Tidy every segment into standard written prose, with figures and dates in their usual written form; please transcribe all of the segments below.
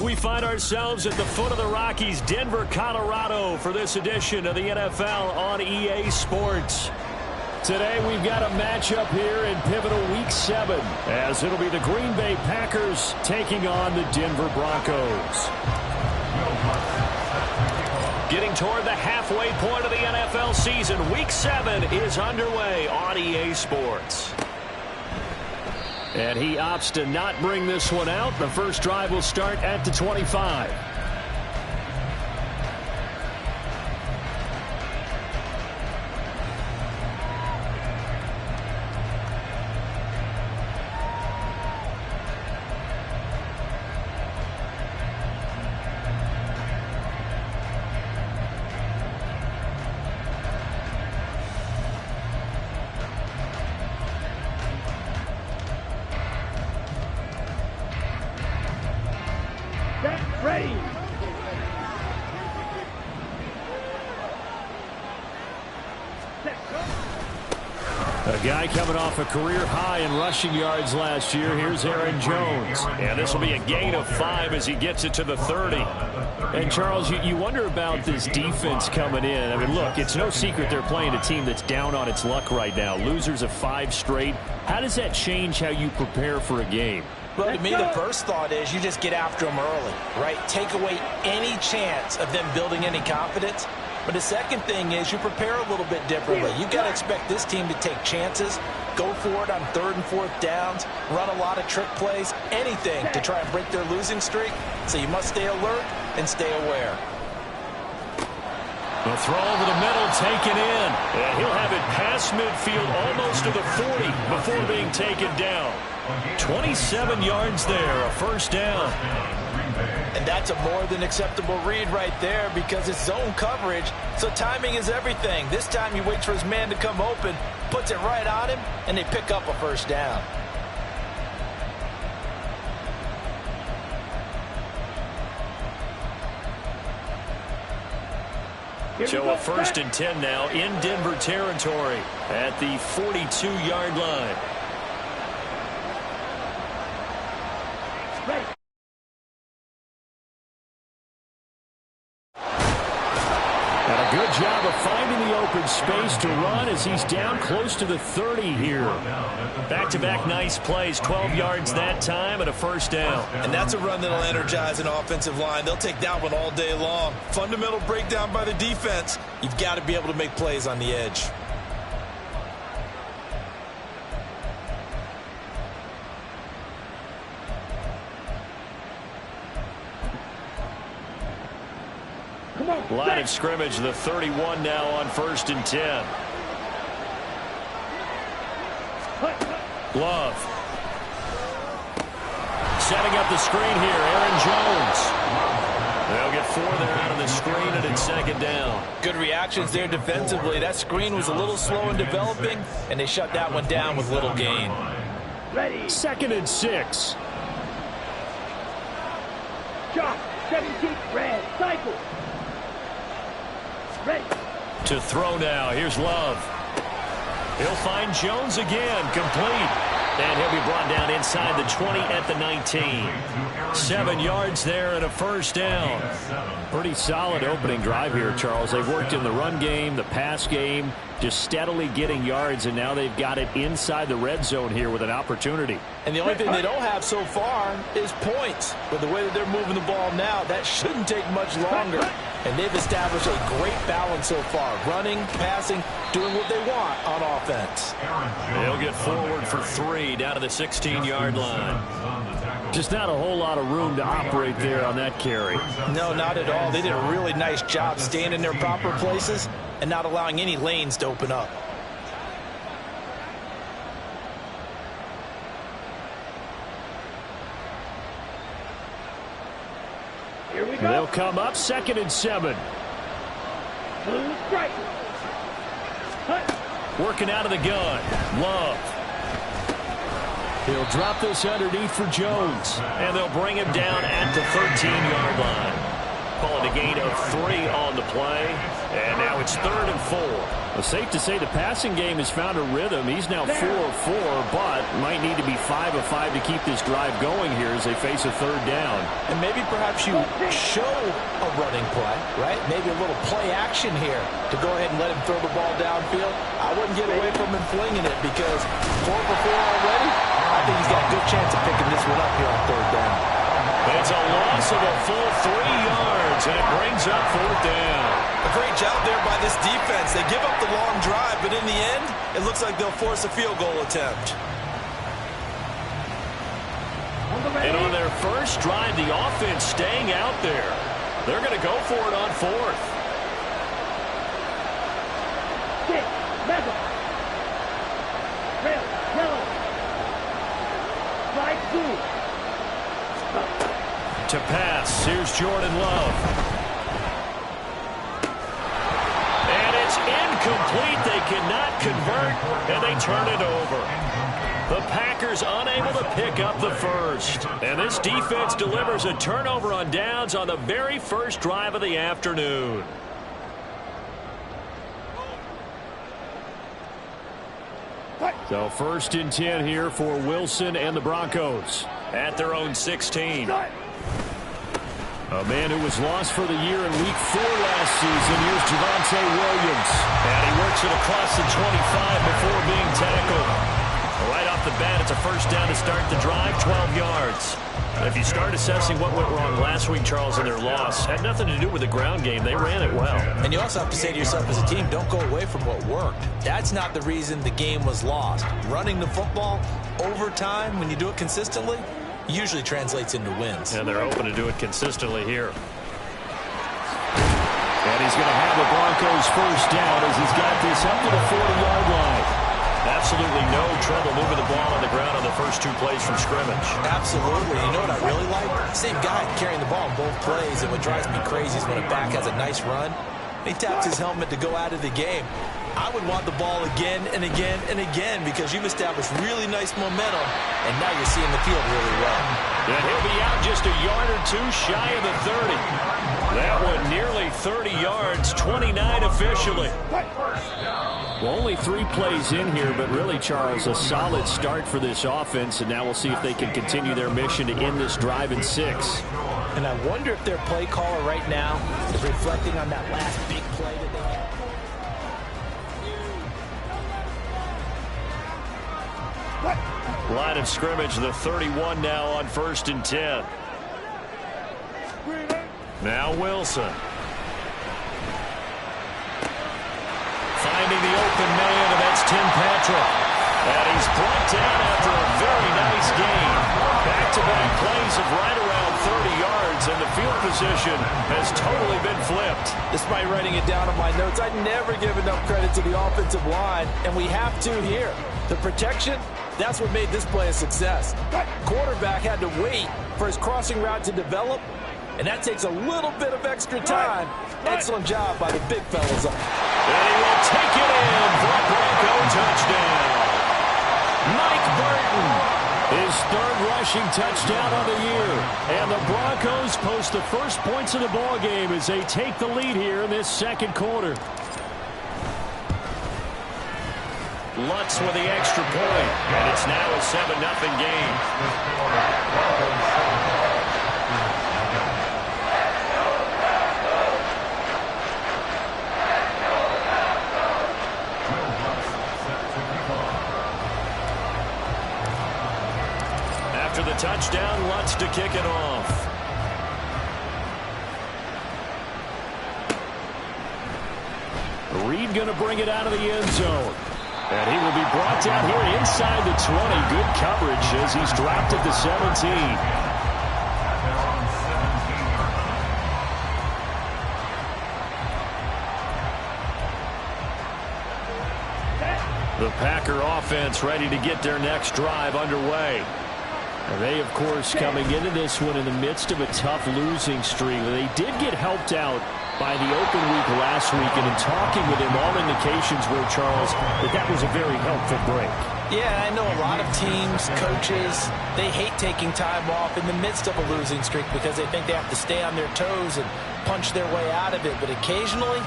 We find ourselves at the foot of the Rockies, Denver, Colorado, for this edition of the NFL on EA Sports. Today we've got a matchup here in pivotal Week 7, as it'll be the Green Bay Packers taking on the Denver Broncos. Getting toward the halfway point of the NFL season, Week 7 is underway on EA Sports. And he opts to not bring this one out. The first drive will start at the 25. Ready. A guy coming off a career high in rushing yards last year. Here's Aaron Jones. And this will be a gain of 5 as he gets it to the 30. And, Charles, you wonder about this defense coming in. I mean, look, it's no secret they're playing a team that's down on its luck right now. Losers of 5 straight. How does that change how you prepare for a game? Well, to me, the first thought is you just get after them early, right? Take away any chance of them building any confidence. But the second thing is you prepare a little bit differently. You've got to expect this team to take chances, go for it on 3rd and 4th downs, run a lot of trick plays, anything to try and break their losing streak. So you must stay alert and stay aware. The throw over the middle, taken in. And he'll have it past midfield, almost to the 40 before being taken down. 27 yards there, a first down. And that's a more than acceptable read right there because it's zone coverage, so timing is everything. This time he waits for his man to come open, puts it right on him, and they pick up a first down. So a 1st and 10 now in Denver territory at the 42-yard line. And a good job of finding the open space to run as he's down close to the 30 here. Back-to-back nice plays, 12 yards that time and a first down. And that's a run that'll energize an offensive line. They'll take that one all day long. Fundamental breakdown by the defense. You've got to be able to make plays on the edge. Line of scrimmage, the 31 now on 1st and 10. Love. Setting up the screen here, Aaron Jones. They'll get 4 there out of the screen, and it's 2nd down. Good reactions there defensively. That screen was a little slow in developing, and they shut that one down with little gain. Ready. 2nd and 6. Shot. 17. Red. Cycle. Ready. To throw now. Here's Love. He'll find Jones again. Complete. And he'll be brought down inside the 20 at the 19. 7 yards there and a first down. Pretty solid opening drive here, Charles. They've worked in the run game, the pass game, just steadily getting yards, and now they've got it inside the red zone here with an opportunity. And the only thing they don't have so far is points. But the way that they're moving the ball now, that shouldn't take much longer. And they've established a great balance so far. Running, passing, doing what they want on offense. They'll get forward for 3 down to the 16-yard line. Just not a whole lot of room to operate there on that carry. No, not at all. They did a really nice job staying in their proper places and not allowing any lanes to open up. Here we go. They'll come up 2nd and 7. Blue strike. Working out of the gun. Love. He'll drop this underneath for Jones. And they'll bring him down at the 13-yard line. Call it a gain of 3 on the play. And now it's 3rd and 4. Well, safe to say the passing game has found a rhythm. He's now 4 of 4, but might need to be 5 of 5 to keep this drive going here as they face a 3rd down. And maybe perhaps you show a running play, right? Maybe a little play action here to go ahead and let him throw the ball downfield. I wouldn't get away from him flinging it because 4 for 4 already. I think he's got a good chance of picking this one up here on 3rd down. It's a loss of a full 3 yards, and it brings up 4th down. A great job there by this defense. They give up the long drive, but in the end, it looks like they'll force a field goal attempt. And on their first drive, the offense staying out there. They're going to go for it on 4th. 6, level. Red, yellow. Slide 2. To pass, here's Jordan Love. And it's incomplete. They cannot convert, and they turn it over. The Packers unable to pick up the first. And this defense delivers a turnover on downs on the very first drive of the afternoon. So 1st and 10 here for Wilson and the Broncos at their own 16. A man who was lost for the year in Week 4 last season. Here's Javonte Williams. And he works it across the 25 before being tackled. Right off the bat, it's a 1st down to start the drive, 12 yards. If you start assessing what went wrong last week, Charles, in their loss, had nothing to do with the ground game. They ran it well. And you also have to say to yourself as a team, don't go away from what worked. That's not the reason the game was lost. Running the football over time, when you do it consistently, usually translates into wins. And they're hoping to do it consistently here. And he's going to have the Broncos 1st down as he's got this up to the 40-yard line. Absolutely no trouble moving the ball on the ground on the first 2 plays from scrimmage. Absolutely. You know what I really like? Same guy carrying the ball in both plays, and what drives me crazy is when a back has a nice run, he taps his helmet to go out of the game. I would want the ball again and again and again because you've established really nice momentum, and now you're seeing the field really well. And he'll be out just a yard or 2 shy of the 30. That one nearly 30 yards, 29 officially. Well, only 3 plays in here, but really, Charles, a solid start for this offense, and now we'll see if they can continue their mission to end this drive in 6. And I wonder if their play caller right now is reflecting on that last big play that they had. Line of scrimmage, the 31 now on 1st and 10. Now Wilson. Finding the open man, and that's Tim Patrick. And he's brought down after a very nice game. Back-to-back plays of right around 30 yards, and the field position has totally been flipped. Despite writing it down on my notes, I never give enough credit to the offensive line, and we have to here. The protection, that's what made this play a success. Quarterback had to wait for his crossing route to develop, and that takes a little bit of extra time. Excellent job by the big fellas. And he will take it in for a Bronco touchdown. Mike Burton, his 3rd rushing touchdown of the year. And the Broncos post the first points of the ball game as they take the lead here in this 2nd quarter. Lutz with the extra point, and it's now a 7-0 game. After the touchdown, Lutz to kick it off. Reed going to bring it out of the end zone. And he will be brought down here inside the 20. Good coverage as he's dropped at the 17. The Packer offense ready to get their next drive underway. And they, of course, coming into this one in the midst of a tough losing streak. They did get helped out by the open week last week, and in talking with him, all indications were, Charles, that was a very helpful break. Yeah, I know a lot of teams, coaches, they hate taking time off in the midst of a losing streak because they think they have to stay on their toes and punch their way out of it. But occasionally,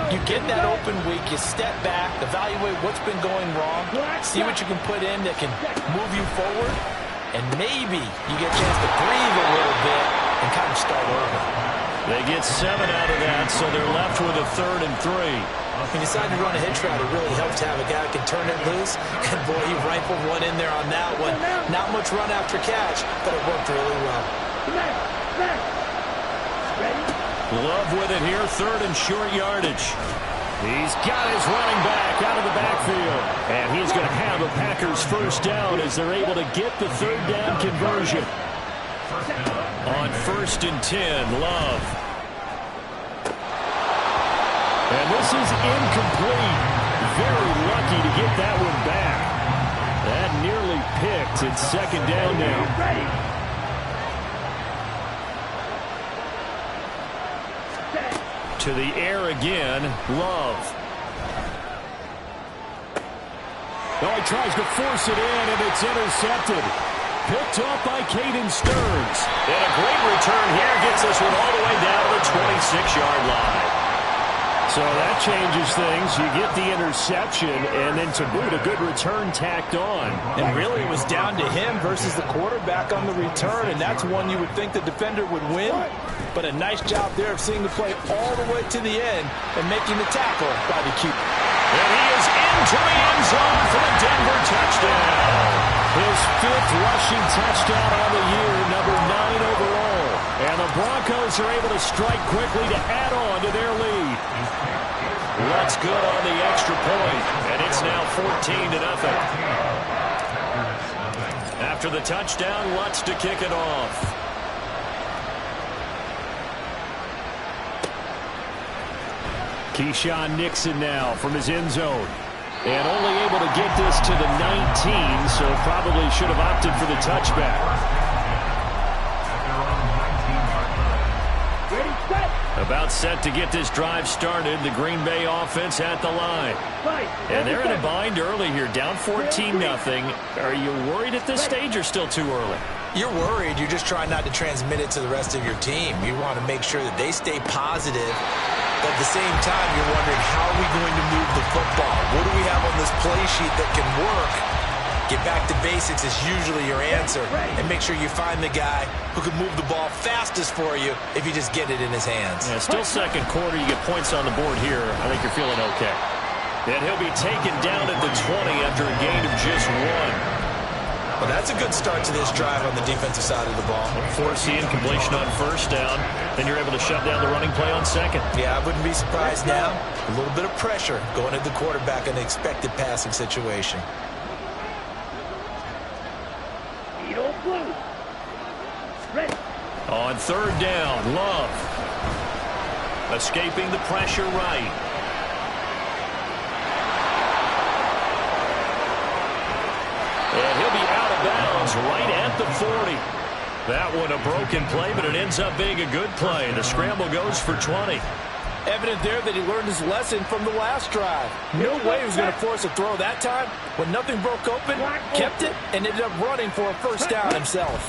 you get that open week, you step back, evaluate what's been going wrong, see what you can put in that can move you forward, and maybe you get a chance to breathe a little bit and kind of start over. They get 7 out of that, so they're left with a 3rd and 3. When you decide to run a hitch route, it really helps to have a guy who can turn it loose. And, boy, he rifled one in there on that one. Not much run after catch, but it worked really well. Love with it here, 3rd and short yardage. He's got his running back out of the backfield. And he's going to have a Packers first down as they're able to get the 3rd down conversion. On 1st and 10, Love. And this is incomplete. Very lucky to get that one back. That nearly picked. It's 2nd down now. To the air again, Love. Oh, he tries to force it in, and it's intercepted. Picked off by Caden Stearns. And a great return here gets this one all the way down to the 26-yard line. So that changes things. You get the interception, and then to boot, a good return tacked on. And really, it was down to him versus the quarterback on the return, and that's one you would think the defender would win. But a nice job there of seeing the play all the way to the end and making the tackle by the keeper. And he is into the end zone for the Denver touchdown. His 5th rushing touchdown on the year, number 9 overall. And the Broncos are able to strike quickly to add on to their lead. That's good on the extra point, and it's now 14-0. After the touchdown, Lutz to kick it off. Keyshawn Nixon now from his end zone. And only able to get this to the 19, so probably should have opted for the touchback. About set to get this drive started. The Green Bay offense at the line. And they're in a bind early here, down 14-0. Are you worried at this stage or still too early? You're worried. You're just trying not to transmit it to the rest of your team. You want to make sure that they stay positive. But at the same time, you're wondering, how are we going to move the football? What do we have on this play sheet that can work? Get back to basics is usually your answer. And make sure you find the guy who can move the ball fastest for you if you just get it in his hands. Yeah, still 2nd quarter. You get points on the board here. I think you're feeling okay. And he'll be taken down at the 20 after a gain of just 1. Well, that's a good start to this drive on the defensive side of the ball. Force the incompletion on 1st down. Then you're able to shut down the running play on 2nd. Yeah, I wouldn't be surprised now. A little bit of pressure going at the quarterback in the expected passing situation. On 3rd down, Love. Escaping the pressure right. And he'll be out of bounds right at the 40. That one a broken play, but it ends up being a good play. The scramble goes for 20. Evident there that he learned his lesson from the last drive. No way he was going to force a throw that time. When nothing broke open, kept it, and ended up running for a 1st down himself.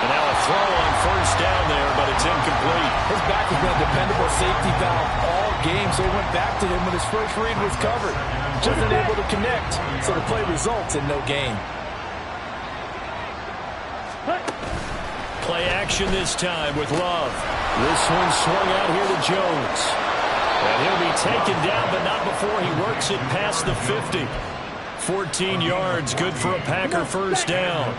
And now a throw on 1st down there, but it's incomplete. His back has been a dependable safety valve all game, so he went back to him when his first read was covered. Just unable to connect, so the play results in no gain. Play action this time with Love. This one swung out here to Jones. And he'll be taken down, but not before he works it past the 50. 14 yards, good for a Packer 1st down.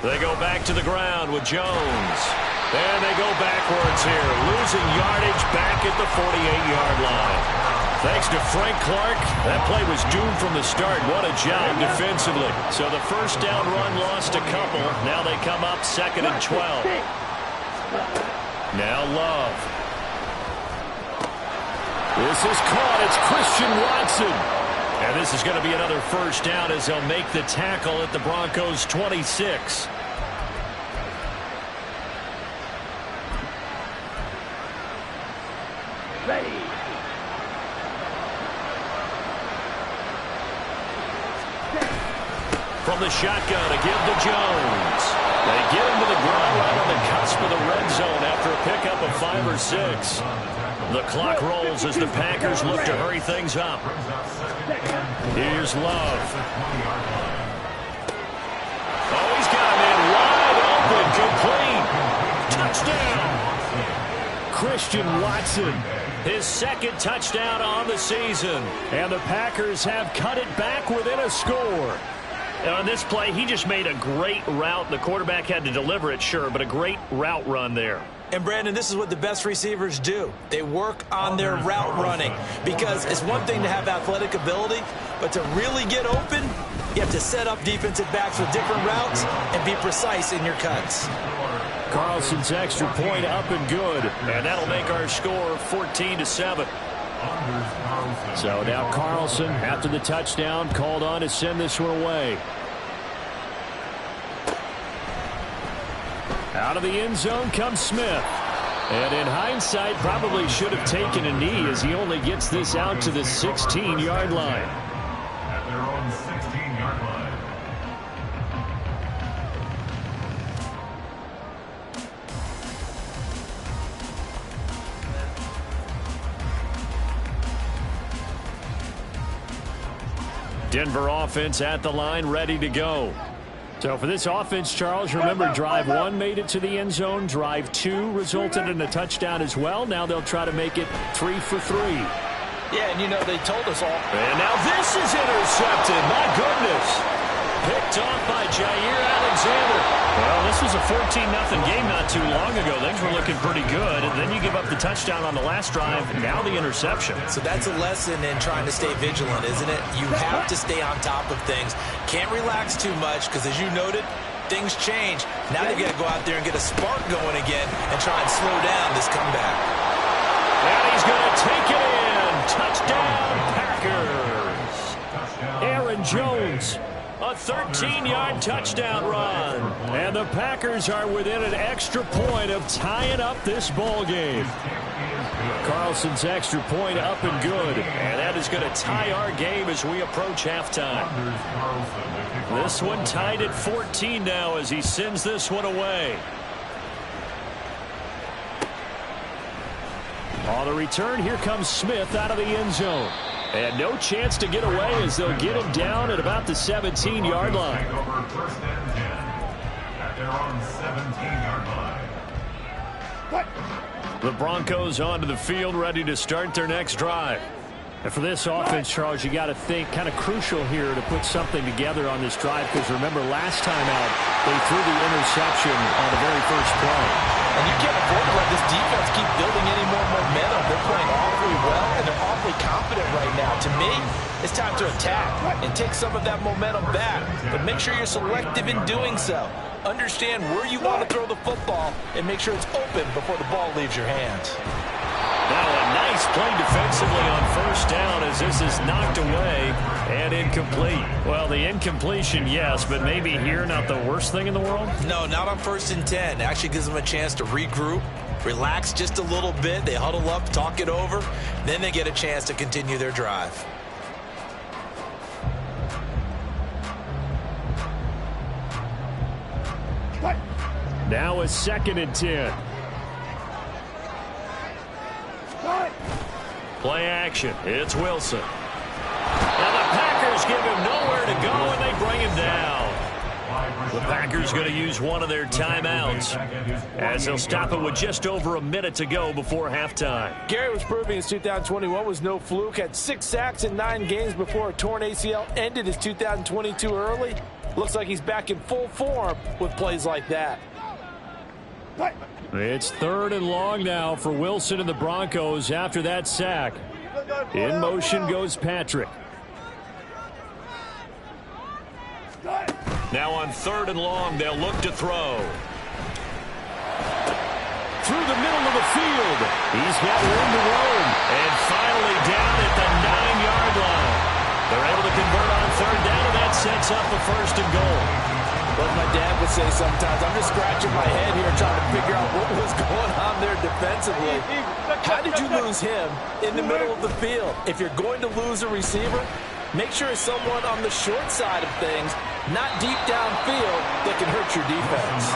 They go back to the ground with Jones. And they go backwards here, losing yardage back at the 48-yard line. Thanks to Frank Clark, that play was doomed from the start. What a job defensively. So the 1st down run lost a couple. Now they come up 2nd and 12. Now Love. This is caught. It's Christian Watson. And this is going to be another 1st down as they'll make the tackle at the Broncos' 26. From the shotgun, a give to Jones. They get him to the ground right on the cusp of the red zone after a pickup of 5 or 6. The clock rolls as the Packers look to hurry things up. Here's Love. Oh, he's got him in wide open, complete. Touchdown. Christian Watson, his second touchdown on the season. And the Packers have cut it back within a score. On this play, he just made a great route. The quarterback had to deliver it, sure, but a great route run there. And, Brandon, this is what the best receivers do. They work on their route running because it's one thing to have athletic ability, but to really get open, you have to set up defensive backs with different routes and be precise in your cuts. Carlson's extra point up and good, and that'll make our score 14-7. So now Carlson, after the touchdown, called on to send this one away. Out of the end zone comes Smith. And in hindsight, probably should have taken a knee as he only gets this out to the 16-yard line. At their own 16-yard line. Denver offense at the line, ready to go. So for this offense, Charles, remember drive 1 made it to the end zone. Drive 2 resulted in a touchdown as well. Now they'll try to make it 3 for 3. Yeah, and you know, they told us all. And now this is intercepted. My goodness. Picked off by Jair Alexander. Well, this was a 14-0 game not too long ago. Things were looking pretty good. And then you give up the touchdown on the last drive. Now the interception. So that's a lesson in trying to stay vigilant, isn't it? You have to stay on top of things. Can't relax too much because, as you noted, things change. Now they've got to go out there and get a spark going again and try and slow down this comeback. And he's going to take it in. Touchdown, Packers. Aaron Jones. A 13-yard touchdown run. And the Packers are within an extra point of tying up this ball game. Carlson's extra point up and good. And that is going to tie our game as we approach halftime. This one tied at 14 now as he sends this one away. On the return, here comes Smith out of the end zone. And no chance to get away as they'll get him down at about the 17-yard line. First and 10 at their own 17-yard line. The Broncos onto the field, ready to start their next drive. And for this offense, Charles, you got to think kind of crucial here to put something together on this drive because remember last time out, they threw the interception on the very first play. And you can't afford to let this defense keep building any more momentum. They're playing awfully well, and they're awfully confident right now. To me, it's time to attack and take some of that momentum back. But make sure you're selective in doing so. Understand where you want to throw the football and make sure it's open before the ball leaves your hands. Now a nice play defensively on first down as this is knocked away and incomplete. Well, the incompletion, yes, but maybe here not the worst thing in the world? No, not on 1st and 10. It actually gives them a chance to regroup, relax just a little bit. They huddle up, talk it over. Then they get a chance to continue their drive. Now a 2nd and 10. Play action. It's Wilson. Now the Packers give him nowhere to go, and they bring him down. The Packers going to use one of their timeouts as they'll stop it with just over a minute to go before halftime. Gary was proving his 2021 was no fluke. Had 6 sacks in 9 games before a torn ACL ended his 2022 early. Looks like he's back in full form with plays like that. It's 3rd and long now for Wilson and the Broncos after that sack. In motion goes Patrick. Now on 3rd and long, they'll look to throw. Through the middle of the field. He's got room to roam. And finally down at the 9-yard line. They're able to convert on 3rd down, and that sets up a 1st and goal. Like my dad would say sometimes, I'm just scratching my head here trying to figure out what was going on there defensively. How did you lose him in the middle of the field? If you're going to lose a receiver, make sure it's someone on the short side of things, not deep downfield, that can hurt your defense.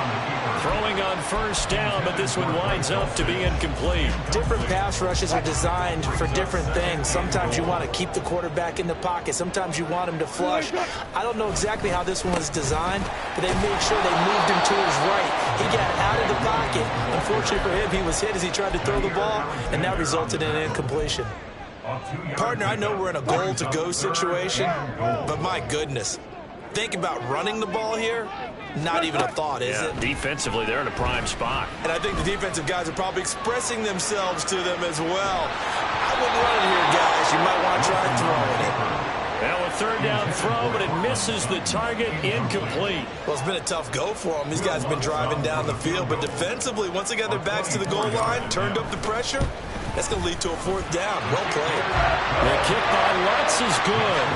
Throwing on first down, but this one winds up to be incomplete. Different pass rushes are designed for different things. Sometimes you want to keep the quarterback in the pocket. Sometimes you want him to flush. I don't know exactly how this one was designed, but they made sure they moved him to his right. He got out of the pocket. Unfortunately for him, he was hit as he tried to throw the ball, and that resulted in an incompletion. Partner, I know we're in a goal-to-go situation, but my goodness, think about running the ball here. Not even a thought, is it? Defensively, they're in a prime spot. And I think the defensive guys are probably expressing themselves to them as well. I wouldn't run it here, guys. You might want to try throwing it. Now a third down throw, but it misses the target, incomplete. Well, it's been a tough go for them. These guys have been driving down the field, but defensively, once they got their backs to the goal line, turned up the pressure, that's going to lead to a fourth down. Well played. The kick by Lutz is good.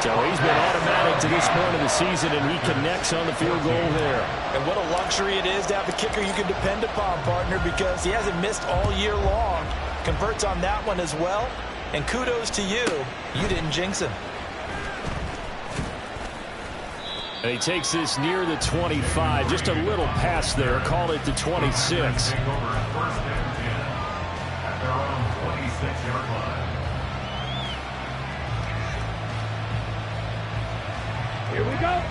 So he's been automatic to this point of the season, and he connects on the field goal there. And what a luxury it is to have a kicker you can depend upon, partner, because he hasn't missed all year long. Converts on that one as well. And kudos to you. You didn't jinx him. And he takes this near the 25. Just a little pass there. Call it the 26. Here we go.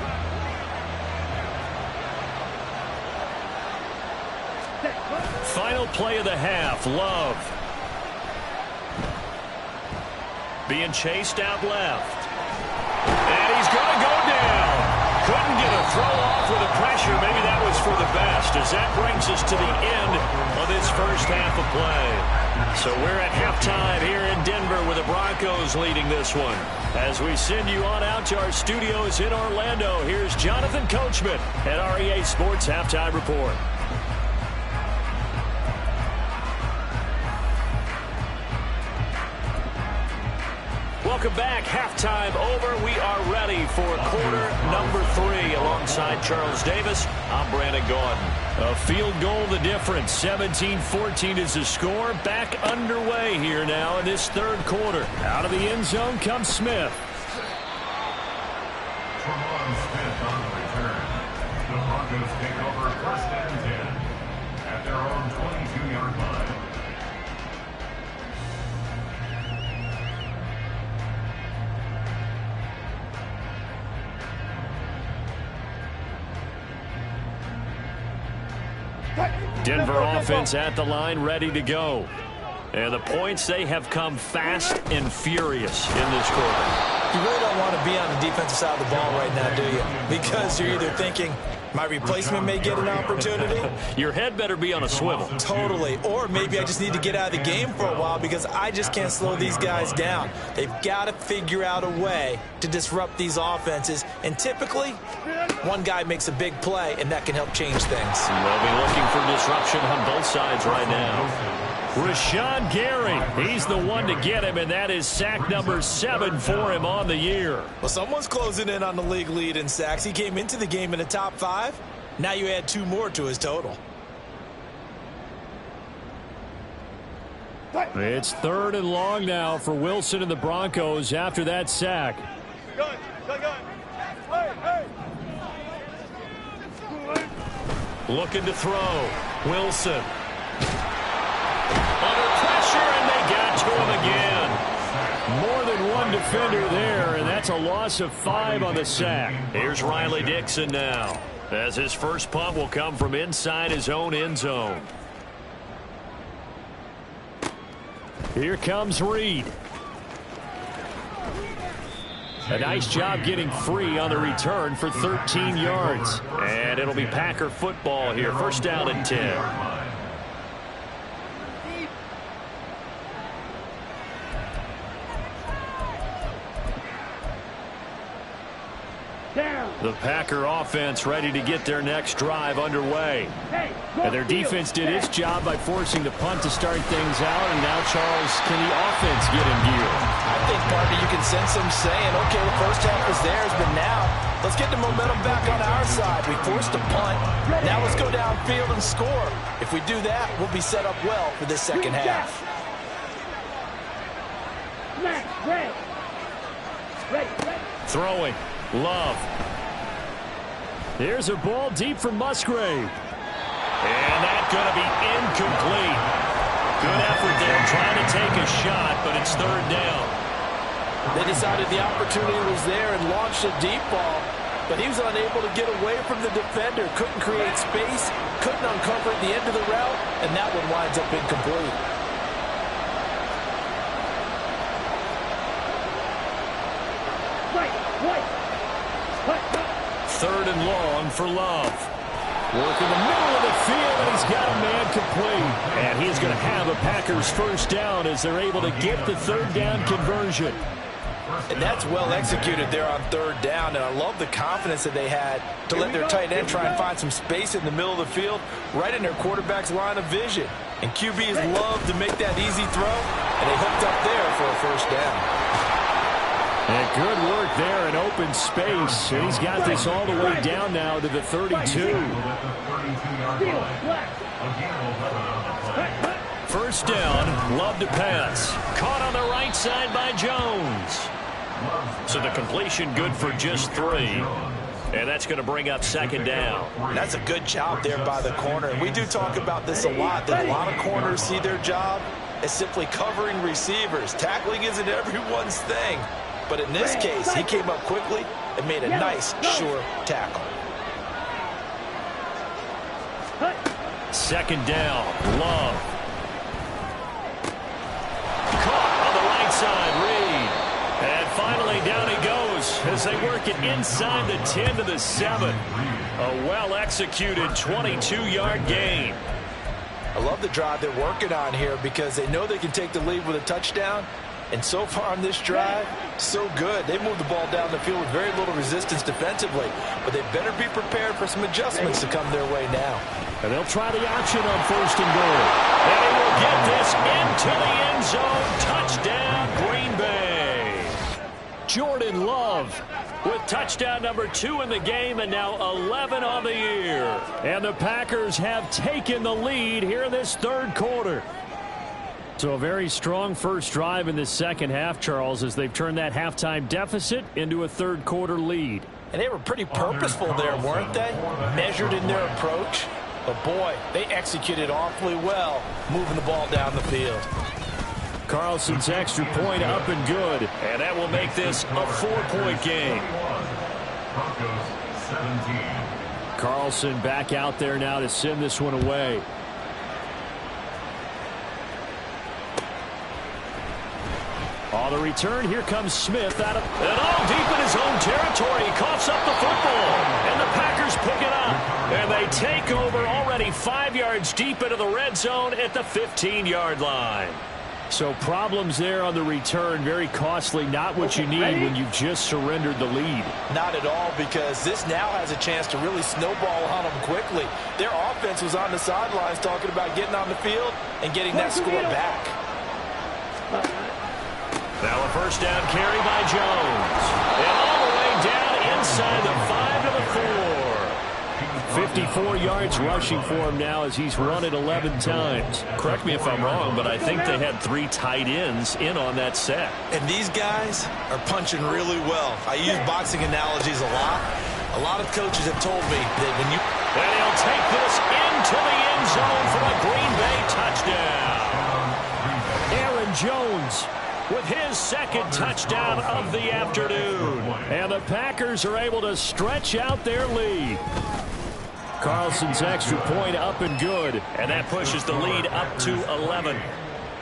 Final play of the half. Love. Being chased out left. And he's going to go down. Couldn't get a throw off with the pressure. Maybe that was for the best, as that brings us to the end of this first half of play. So we're at halftime here in Denver with the Broncos leading this one. As we send you on out to our studios in Orlando, here's Jonathan Coachman at REA Sports Halftime Report. Welcome back. Halftime over. We are ready for quarter number 3. Alongside Charles Davis, I'm Brandon Gaudin. A field goal the difference. 17-14 is the score. Back underway here now in this third quarter. Out of the end zone comes Smith. Smith on the return. The Broncos take over first and 10 at their own 22-yard line. Denver offense at the line, ready to go. And the points, they have come fast and furious in this quarter. You really don't want to be on the defensive side of the ball right now, do you? Because you're either thinking, my replacement may get an opportunity. Your head better be on a swivel. Totally. Or maybe I just need to get out of the game for a while because I just can't slow these guys down. They've got to figure out a way to disrupt these offenses. And typically, one guy makes a big play, and that can help change things. They'll be looking for disruption on both sides right now. Rashawn Gary, he's the one to get him, and that is sack number 7 for him on the year. Well, someone's closing in on the league lead in sacks. He came into the game in the top 5. Now you add 2 more to his total. It's 3rd and long now for Wilson and the Broncos after that sack. Looking to throw. Wilson. Under pressure, and they got to him again. More than one defender there, and that's a loss of 5 on the sack. Here's Riley Dixon now, as his first punt will come from inside his own end zone. Here comes Reed. A nice job getting free on the return for 13 yards. And it'll be Packer football here. First down and 10. The Packer offense ready to get their next drive underway. And their defense did its job by forcing the punt to start things out. And now, Charles, can the offense get in gear? I think, partner, you can sense them saying, okay, the first half is theirs, but now let's get the momentum back on our side. We forced a punt. Now let's go downfield and score. If we do that, we'll be set up well for this second half. Throwing. Love. Here's a ball deep from Musgrave. And that's going to be incomplete. Good effort there trying to take a shot, but it's third down. They decided the opportunity was there and launched a deep ball, but he was unable to get away from the defender. Couldn't create space, couldn't uncover at the end of the route, and that one winds up incomplete. Third and long for Love. Work in the middle of the field, and he's got a man complete. And he's going to have a Packers first down as they're able to get the third down conversion. And that's well executed there on third down, and I love the confidence that they had to let their tight end try and find some space in the middle of the field, right in their quarterback's line of vision. And QBs love to make that easy throw, and they hooked up there for a first down. And good work there in open space. And he's got this all the way down now to the 32. First down, Love to pass. Caught on the right side by Jones. So the completion good for just 3. And that's going to bring up second down. That's a good job there by the corner. And we do talk about this a lot, that a lot of corners see their job as simply covering receivers. Tackling isn't everyone's thing. But in this case, he came up quickly and made a nice, sure tackle. Second down, Love. Caught on the right side, Reed. And finally down he goes as they work it inside the 10 to the 7. A well-executed 22-yard gain. I love the drive they're working on here because they know they can take the lead with a touchdown. And so far on this drive, so good. They moved the ball down the field with very little resistance defensively. But they better be prepared for some adjustments to come their way now. And they'll try the option on first and goal. And he will get this into the end zone. Touchdown, Green Bay. Jordan Love with touchdown number 2 in the game and now 11 on the year. And the Packers have taken the lead here in this third quarter. So a very strong first drive in the second half, Charles, as they've turned that halftime deficit into a third quarter lead. And they were pretty purposeful there, weren't they? Measured in their approach. But boy, they executed awfully well, moving the ball down the field. Carlson's extra point up and good. And that will make this a 4-point game. Carlson back out there now to send this one away. On the return, here comes Smith out of and all deep in his own territory. He coughs up the football, and the Packers pick it up. And they take over already 5 yards deep into the red zone at the 15-yard line. So problems there on the return, very costly, not what you need when you've just surrendered the lead. Not at all, because this now has a chance to really snowball on them quickly. Their offense was on the sidelines talking about getting on the field and getting that score back. Now a first down carry by Jones. And all the way down inside the 5 to the 4. 54 yards rushing for him now as he's run it 11 times. Correct me if I'm wrong, but I think they had 3 tight ends in on that set. And these guys are punching really well. I use boxing analogies a lot. A lot of coaches have told me that when you... And he'll take this into the end zone for a Green Bay touchdown. Aaron Jones with his second touchdown of the afternoon. And the Packers are able to stretch out their lead. Carlson's extra point up and good. And that pushes the lead up to 11.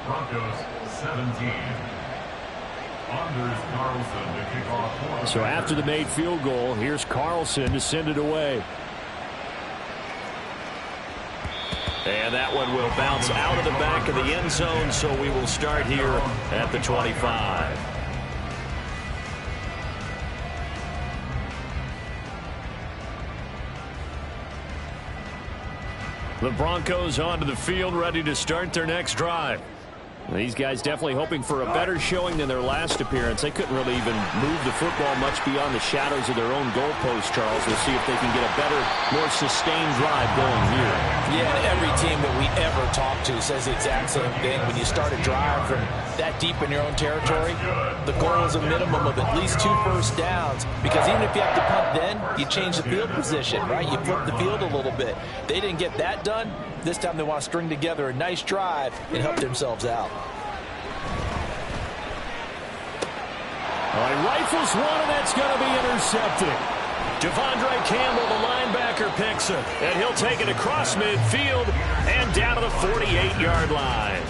Broncos 17. Anders Carlson to kick off. So after the made field goal, here's Carlson to send it away. And that one will bounce out of the back of the end zone, so we will start here at the 25. The Broncos onto the field, ready to start their next drive. These guys definitely hoping for a better showing than their last appearance. They couldn't really even move the football much beyond the shadows of their own goalpost, Charles. We'll see if they can get a better, more sustained drive going here. Yeah, and every team that we ever talk to says the exact same thing. When you start a drive from that deep in your own territory, the goal is a minimum of at least 2 first downs, because even if you have to punt then, you change the field position, right? You flip the field a little bit. They didn't get that done. This time they want to string together a nice drive and help themselves out. All right, rifles one, and that's going to be intercepted. Devondre Campbell, the linebacker, picks it, and he'll take it across midfield and down to the 48-yard line.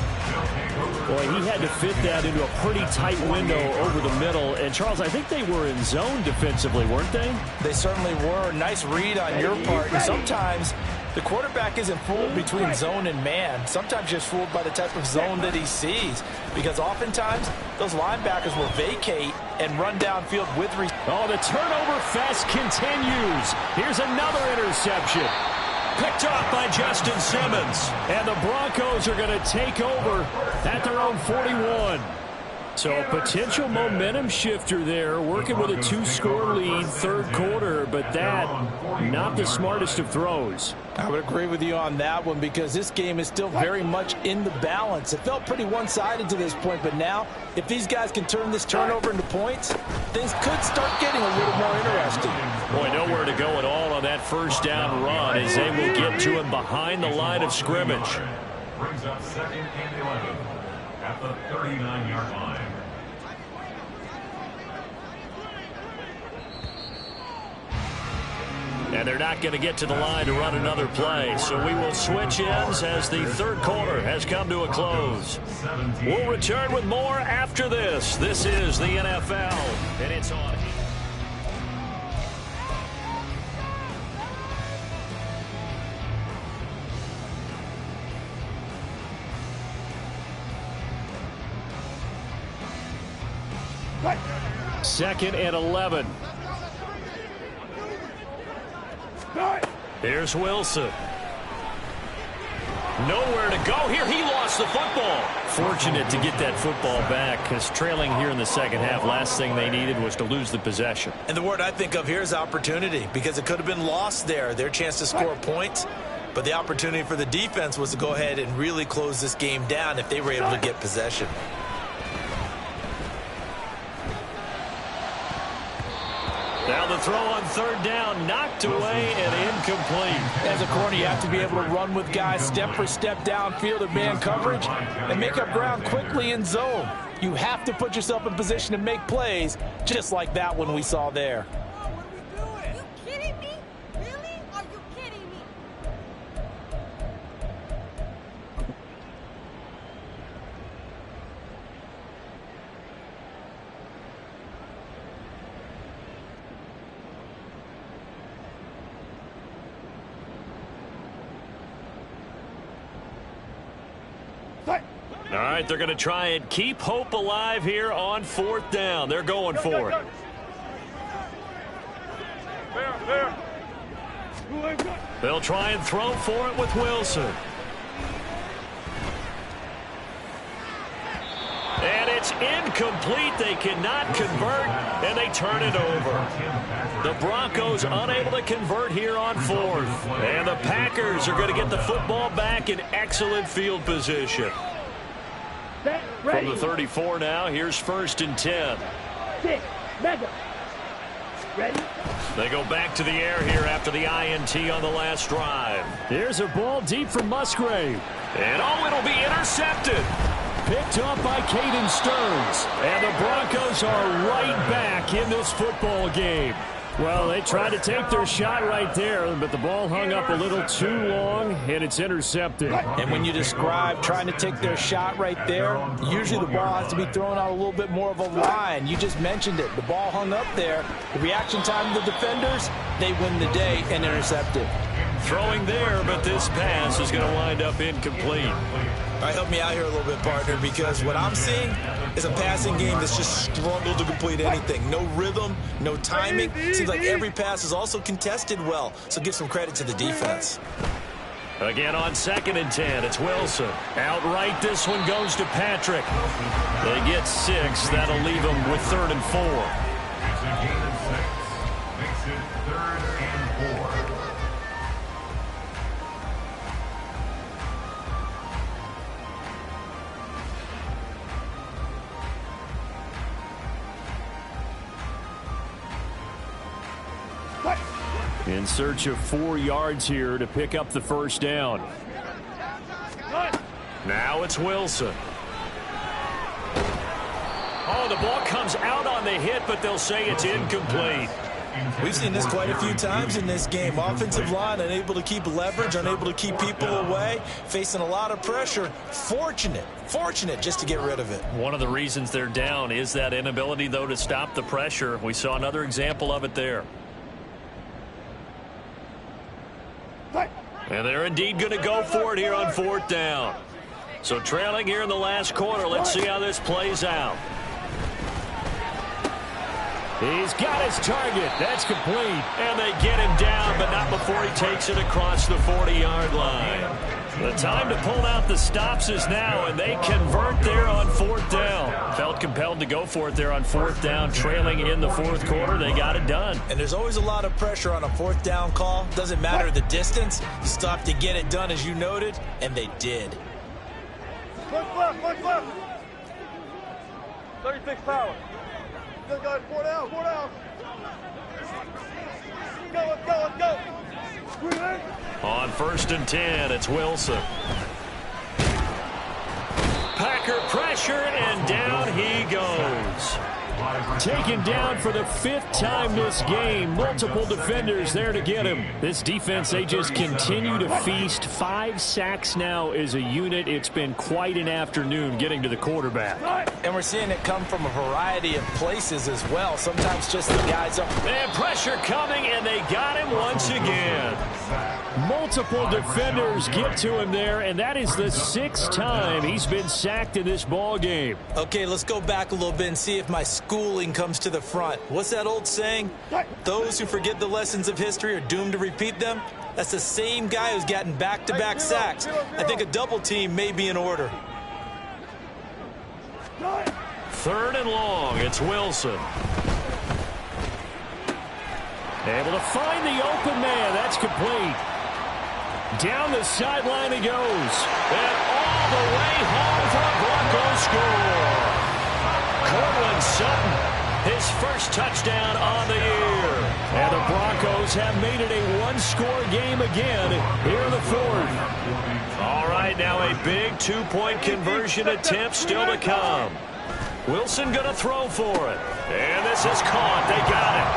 Boy, he had to fit that into a pretty tight window over the middle. And, Charles, I think they were in zone defensively, weren't they? They certainly were. Nice read on your part. And sometimes the quarterback isn't fooled between zone and man. Sometimes just fooled by the type of zone that he sees, because oftentimes those linebackers will vacate and run downfield with Oh, the turnover fest continues. Here's another interception. Picked off by Justin Simmons. And the Broncos are going to take over at their own 41. So a potential momentum shifter there, working with a 2-score lead, third quarter, but that, not the smartest of throws. I would agree with you on that one, because this game is still very much in the balance. It felt pretty one-sided to this point, but now, if these guys can turn this turnover into points, things could start getting a little more interesting. Boy, nowhere to go at all on that first down run, as they will get to him behind the line of scrimmage. Brings up 2nd and 11 at the 39-yard line. And they're not going to get to the line to run another play. So we will switch ends as the third quarter has come to a close. We'll return with more after this. This is the NFL, and it's on. Second and 11. Here's Wilson. Nowhere to go here. He lost the football. Fortunate to get that football back, because trailing here in the second half, last thing they needed was to lose the possession. And the word I think of here is opportunity, because it could have been lost there, their chance to score points. But the opportunity for the defense was to go ahead and really close this game down if they were able to get possession. Now the throw on third down, knocked away and incomplete. As a corner, you have to be able to run with guys step for step downfield in man coverage and make up ground quickly in zone. You have to put yourself in position to make plays, just like that one we saw there. Are you kidding me? Really? Are you kidding me? All right, they're going to try and keep hope alive here on fourth down. They're going for it. They'll try and throw for it with Wilson. And it's incomplete. They cannot convert, and they turn it over. The Broncos unable to convert here on fourth. And the Packers are going to get the football back in excellent field position. From the 34 now, here's 1st and 10. Ready? They go back to the air here after the INT on the last drive. Here's a ball deep for Musgrave. And oh, it'll be intercepted. Picked up by Caden Stearns. And the Broncos are right back in this football game. Well, they tried to take their shot right there, but the ball hung up a little too long, and it's intercepted. And when you describe trying to take their shot right there, usually the ball has to be thrown out a little bit more of a line. You just mentioned it. The ball hung up there. The reaction time of the defenders, they win the day and intercepted. Throwing there, but this pass is going to wind up incomplete. All right, help me out here a little bit, partner, because what I'm seeing is a passing game that's just struggled to complete anything. No rhythm, no timing. Seems like every pass is also contested well, so give some credit to the defense. Again on 2nd and 10, it's Wilson. Outright, this one goes to Patrick. They get 6. That'll leave them with 3rd and 4. It's a gain of 6. Makes it 3rd and 4. In search of 4 yards here to pick up the first down. Now it's Wilson. Oh, the ball comes out on the hit, but they'll say it's incomplete. We've seen this quite a few times in this game. Offensive line unable to keep leverage, unable to keep people away, facing a lot of pressure. Fortunate just to get rid of it. One of the reasons they're down is that inability, though, to stop the pressure. We saw another example of it there. And they're indeed going to go for it here on 4th down. So trailing here in the last quarter. Let's see how this plays out. He's got his target. That's complete. And they get him down, but not before he takes it across the 40-yard line. The time to pull out the stops is now, and they convert there on 4th down. Felt compelled to go for it there on 4th down, trailing in the 4th quarter. They got it done. And there's always a lot of pressure on a 4th down call. Doesn't matter the distance. You stop to get it done, as you noted, and they did. Look left. 36 power. Still got 4 down. Let's go. On 1st and 10, it's Wilson. Packer pressure, and down he goes. Taken down for the 5th time this game. Multiple defenders there to get him. This defense, they just continue to feast. 5 sacks now as a unit. It's been quite an afternoon getting to the quarterback. And we're seeing it come from a variety of places as well. Sometimes just the guys up. And pressure coming, and they got him once again. Multiple defenders get to him there, and that is the 6th time he's been sacked in this ball game. Okay, let's go back a little bit and see if my schooling comes to the front. What's that old saying? Those who forget the lessons of history are doomed to repeat them. That's the same guy who's gotten back-to-back sacks. I think a double team may be in order. 3rd and long, it's Wilson. Able to find the open man. That's complete. Down the sideline he goes. And all the way home for a Broncos score. Cortland Sutton, his first touchdown on the year. And the Broncos have made it a 1-score game again here in the 4th. All right, now a big 2-point conversion attempt still to come. Wilson going to throw for it. And this is caught. They got it.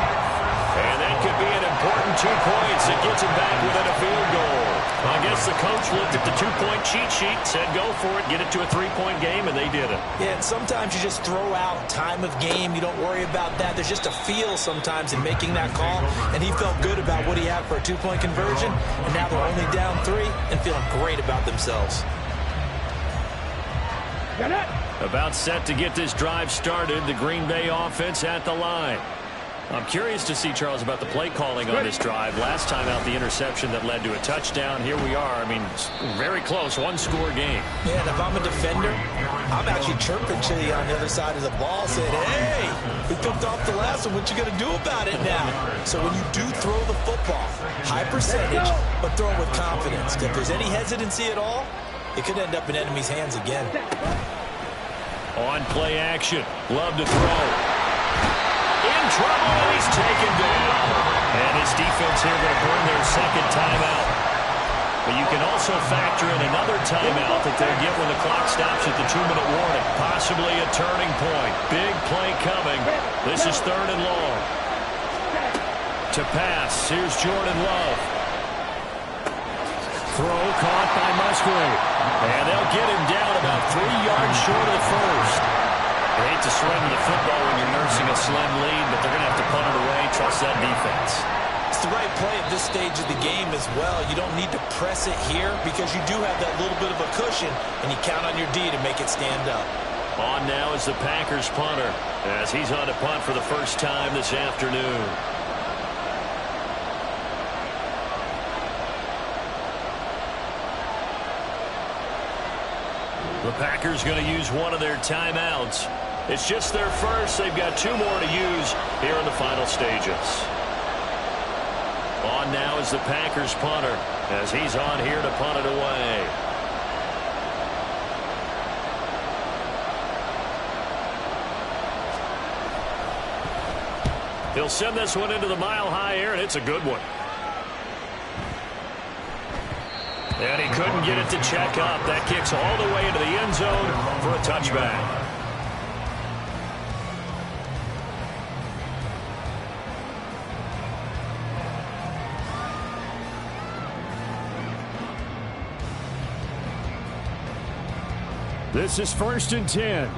And that could be an important 2 points. It gets him back within a field goal. I guess the coach looked at the 2-point cheat sheet, said go for it, get it to a 3-point game, and they did it. Yeah, and sometimes you just throw out time of game. You don't worry about that. There's just a feel sometimes in making that call, and he felt good about what he had for a 2-point conversion, and now they're only down 3 and feeling great about themselves. About set to get this drive started, the Green Bay offense at the line. I'm curious to see, Charles, about the play calling on this drive. Last time out, the interception that led to a touchdown. Here we are. I mean, very close, 1-score game. Yeah, and if I'm a defender, I'm actually chirping to you on the other side of the ball, saying, hey, we picked off the last one. What you going to do about it now? So when you do throw the football, high percentage, but throw it with confidence. If there's any hesitancy at all, it could end up in enemy's hands again. On play action, Love to throw. In trouble, and he's taken down. And his defense here going to burn their 2nd timeout. But you can also factor in another timeout that they get when the clock stops at the 2-minute warning. Possibly a turning point. Big play coming. This is 3rd and long. To pass, here's Jordan Love. Throw caught by Musgrave. And they'll get him down about 3 yards short of the first. I hate to surrender the football when you're nursing a slim lead, but they're going to have to punt it away. Trust that defense. It's the right play at this stage of the game as well. You don't need to press it here because you do have that little bit of a cushion, and you count on your D to make it stand up. On now is the Packers punter as he's on to punt for the first time this afternoon. The Packers going to use one of their timeouts. It's just their first. They've got 2 more to use here in the final stages. On now is the Packers punter as he's on here to punt it away. He'll send this one into the mile-high air, and it's a good one. And he couldn't get it to check up. That kicks all the way into the end zone for a touchback. This is 1st and 10.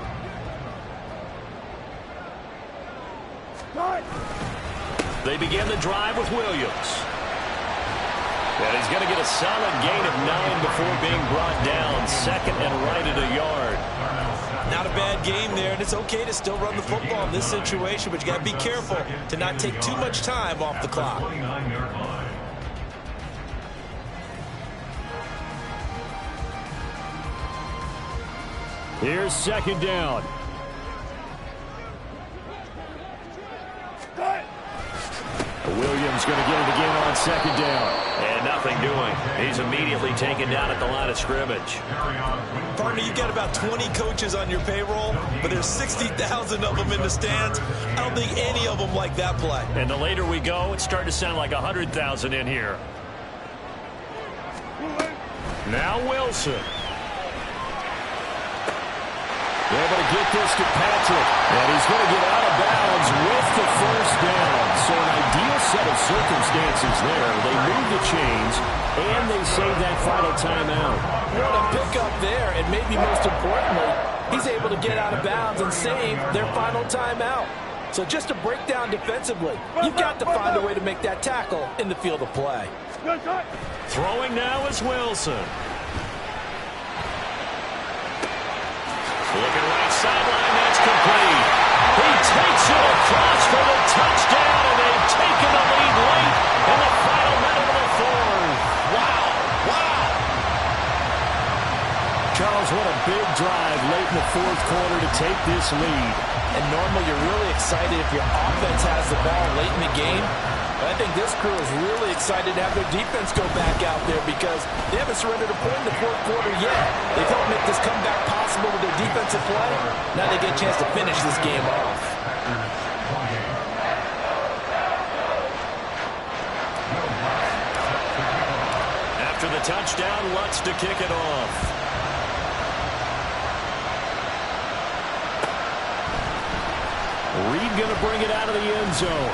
They begin the drive with Williams. And he's going to get a solid gain of 9 before being brought down. 2nd and right at a yard. Not a bad game there, and it's okay to still run the football in this situation, but you got to be careful to not take too much time off the clock. Here's 2nd down. Williams going to get it again on 2nd down. And nothing doing. He's immediately taken down at the line of scrimmage. Partner, you've got about 20 coaches on your payroll, but there's 60,000 of them in the stands. I don't think any of them like that play. And the later we go, it's starting to sound like 100,000 in here. Now Wilson. They're able to get this to Patrick. And he's going to get out of bounds with the 1st down. So an ideal set of circumstances there. They move the chains, and they save that final timeout. What a pickup there, and maybe most importantly, he's able to get out of bounds and save their final timeout. So just a breakdown defensively. You've got to find a way to make that tackle in the field of play. Throwing now is Wilson. Looking right sideline, that's complete. He takes it across for the touchdown, and they've taken the lead late in the final minute of the 4th. Wow, wow. Charles, what a big drive late in the 4th quarter to take this lead. And normally you're really excited if your offense has the ball late in the game. But I think this crew is really excited to have their defense go back out there because they haven't surrendered a point in the 4th quarter yet. They've helped make this comeback possible with their defensive play. Now they get a chance to finish this game off. After the touchdown, Lutz to kick it off. Reed going to bring it out of the end zone.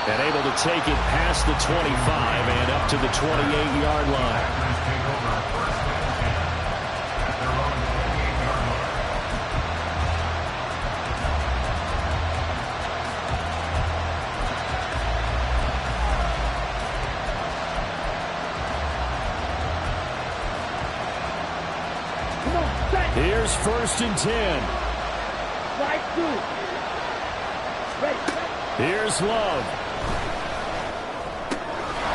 And able to take it past the 25 and up to the 28-yard line. Here's 1st and 10. Here's Love.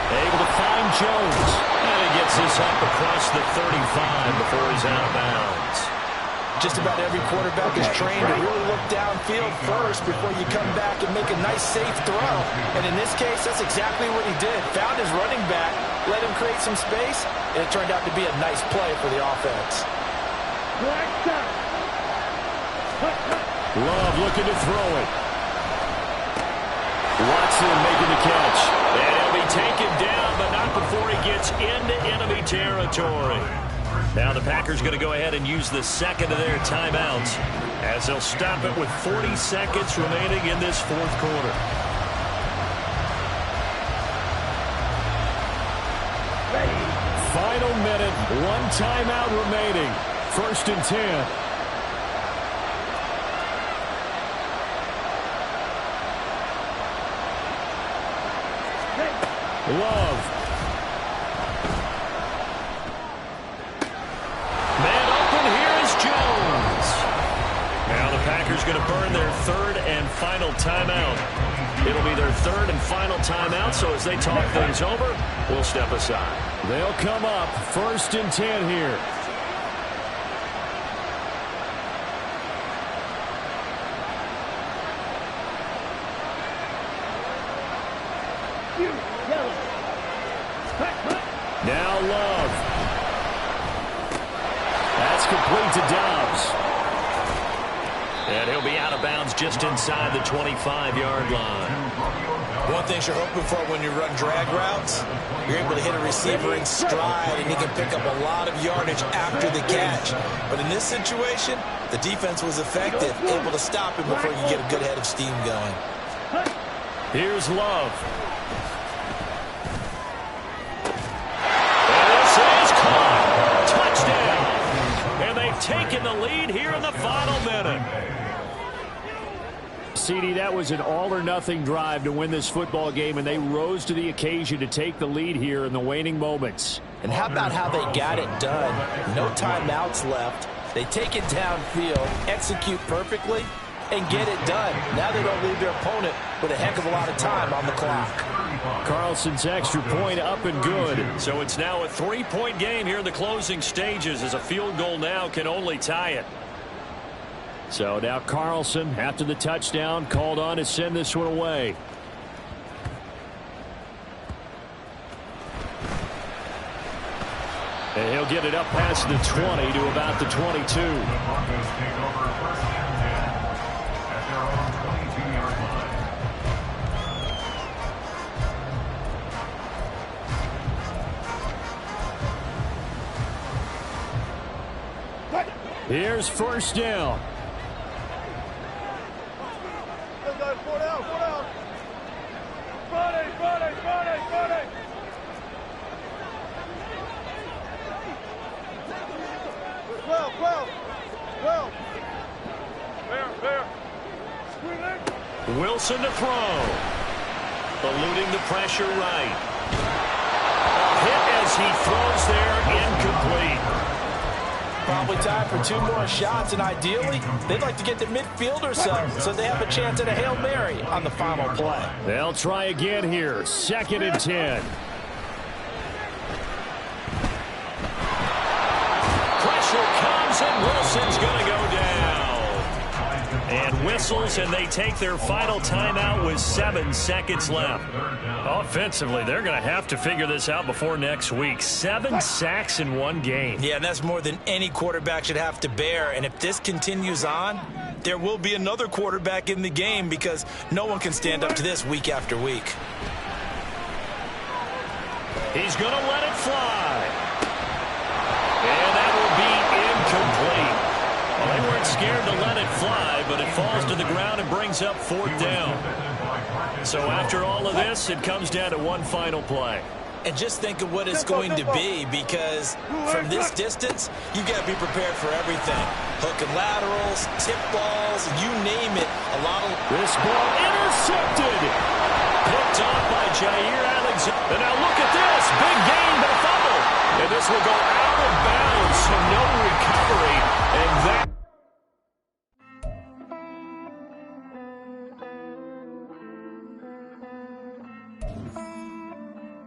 Able to find Jones. And he gets this up across the 35 before he's out of bounds. Just about every quarterback is trained to really look downfield first before you come back and make a nice, safe throw. And in this case, that's exactly what he did. Found his running back, let him create some space, and it turned out to be a nice play for the offense. Love looking to throw it. Watson making the catch. And he'll be taken down, but not before he gets into enemy territory. Now the Packers going to go ahead and use the 2nd of their timeouts as they'll stop it with 40 seconds remaining in this 4th quarter. Final minute, 1 timeout remaining. 1st and 10. Love. Man open, here is Jones. Now the Packers going to burn their 3rd and final timeout. It'll be their 3rd and final timeout, so as they talk things over, we'll step aside. They'll come up 1st and 10 here. Now Love. That's complete to Dobbs. And he'll be out of bounds just inside the 25-yard line. One thing you're hoping for when you run drag routes, you're able to hit a receiver in stride, and he can pick up a lot of yardage after the catch. But in this situation, the defense was effective, able to stop him before you get a good head of steam going. Here's Love. And this is caught. Touchdown. And they've taken the lead here in the final minute. CD, that was an all-or-nothing drive to win this football game, and they rose to the occasion to take the lead here in the waning moments. And how about how they got it done? No timeouts left. They take it downfield, execute perfectly, and get it done. Now they don't leave their opponent with a heck of a lot of time on the clock. Carlson's extra point up and good. So it's now a 3-point game here in the closing stages, as a field goal now can only tie it. So now Carlson, after the touchdown, called on to send this one away. And he'll get it up past the 20 to about the 22. The Broncos take over first and 10 at their own 22-yard line. Here's first down. Still got 4 down, 4 down. Friday, Friday, Friday, Friday. Well. Fair. Wilson to throw. Eluding the pressure right. Hit as he throws there, incomplete. Probably time for 2 more shots, and ideally, they'd like to get to midfield or so they have a chance at a Hail Mary on the final play. They'll try again here. 2nd and 10. Pressure comes, and Wilson's going to go down. And whistles, and they take their final timeout with 7 seconds left. Offensively, they're going to have to figure this out before next week. 7 sacks in one game. Yeah, and that's more than any quarterback should have to bear. And if this continues on, there will be another quarterback in the game, because no one can stand up to this week after week. He's going to let it fly. And that will be incomplete. Well, they weren't scared to let it fly, but it falls to the ground and brings up 4th down. So after all of this, it comes down to one final play. And just think of what it's going to be, because from this distance, you've got to be prepared for everything. Hook and laterals, tip balls, you name it. A lot of This ball intercepted. Picked off by Jair Alexander. And now look at this. Big gain, but a fumble. And this will go out of bounds, so no recovery. And that